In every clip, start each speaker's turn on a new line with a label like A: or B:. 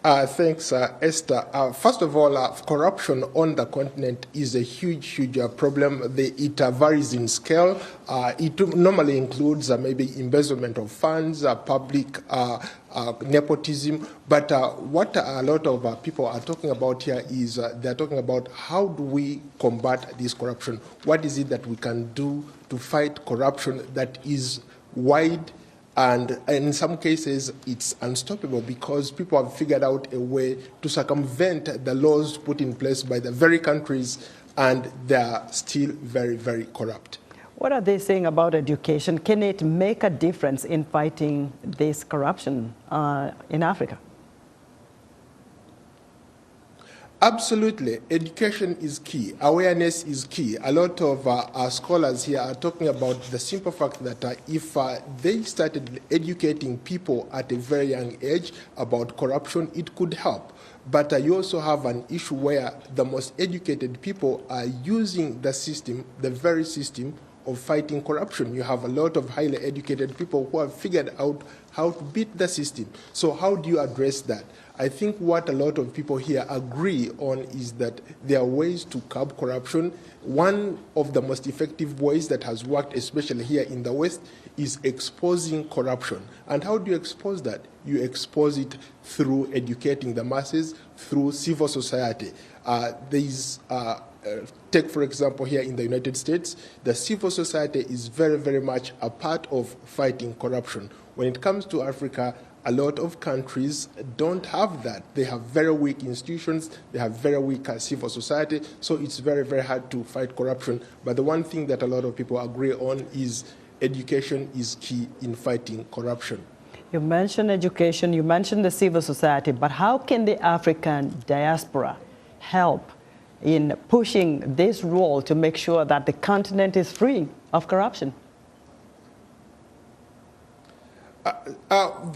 A: Thanks, Esther. First of all, corruption on the continent is a huge problem. It varies in scale. It normally includes maybe embezzlement of funds, public nepotism. But what a lot of people are talking about here is they're talking about how do we combat this corruption? What is it that we can do to fight corruption that is wide? And in some cases, it's unstoppable because people have figured out a way to circumvent the laws put in place by the very countries, and they're still very corrupt.
B: What are they saying about education? Can it make a difference in fighting this corruption in Africa?
A: Absolutely. Education is key. Awareness is key. A lot of our scholars here are talking about the simple fact that if they started educating people at a very young age about corruption, it could help. But you also have an issue where the most educated people are using the system, the very system of fighting corruption. You have a lot of highly educated people who have figured out how to beat the system. So how do you address that? I think what a lot of people here agree on is that there are ways to curb corruption. One of the most effective ways that has worked, especially here in the West, is exposing corruption. And how do you expose that? You expose it through educating the masses, through civil society. Take, for example, here in the United States, the civil society is very much a part of fighting corruption. When it comes to Africa, a lot of countries don't have that. They have very weak institutions, they have very weak civil society, so it's very hard to fight corruption. But the one thing that a lot of people agree on is education is key in fighting corruption.
B: You mentioned education, you mentioned the civil society, but how can the African diaspora help in pushing this role to make sure that the continent is free of corruption?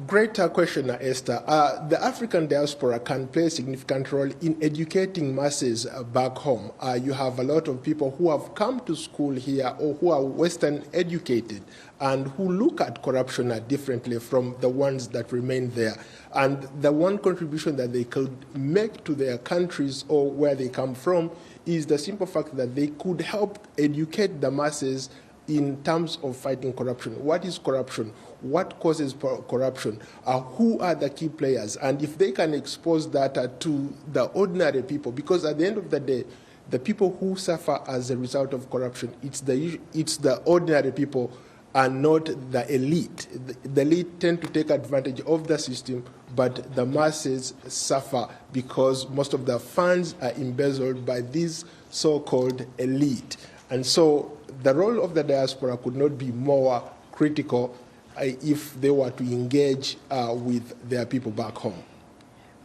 A: Great question, Esther. The African diaspora can play a significant role in educating masses back home. You have a lot of people who have come to school here or who are Western educated and who look at corruption differently from the ones that remain there. And the one contribution that they could make to their countries or where they come from is the simple fact that they could help educate the masses in terms of fighting corruption. What is corruption? What causes corruption? Who are the key players? And if they can expose that to the ordinary people, because at the end of the day, the people who suffer as a result of corruption, it's the ordinary people and not the elite. The elite tend to take advantage of the system, but the masses suffer because most of the funds are embezzled by these so-called elite. And so the role of the diaspora could not be more critical if they were to engage with their people back home.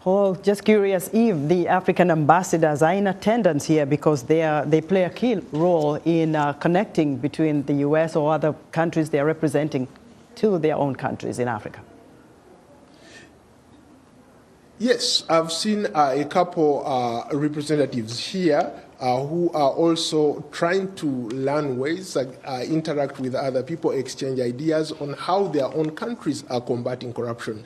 B: Oh, just curious if the African ambassadors are in attendance here because they play a key role in connecting between the U.S. or other countries they are representing to their own countries in Africa. Yes,
A: I've seen a couple representatives here who are also trying to learn ways, interact with other people, exchange ideas on how their own countries are combating corruption.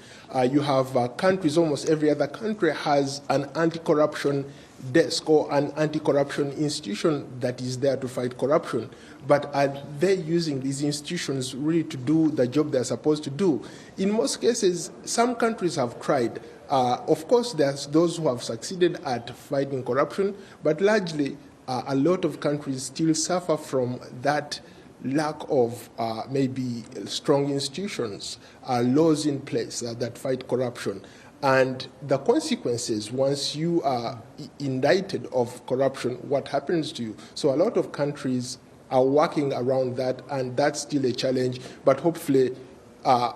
A: You have countries, almost every other country has an anti-corruption desk or an anti-corruption institution that is there to fight corruption. But are they using these institutions really to do the job they're supposed to do? In most cases, some countries have tried. Of course, there's those who have succeeded at fighting corruption, but largely a lot of countries still suffer from that lack of maybe strong institutions, laws in place that fight corruption. And the consequences, once you are indicted of corruption, what happens to you? So a lot of countries are working around that, and that's still a challenge, but hopefully, I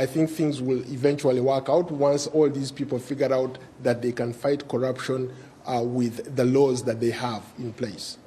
A: think things will eventually work out once all these people figure out that they can fight corruption with the laws that they have in place.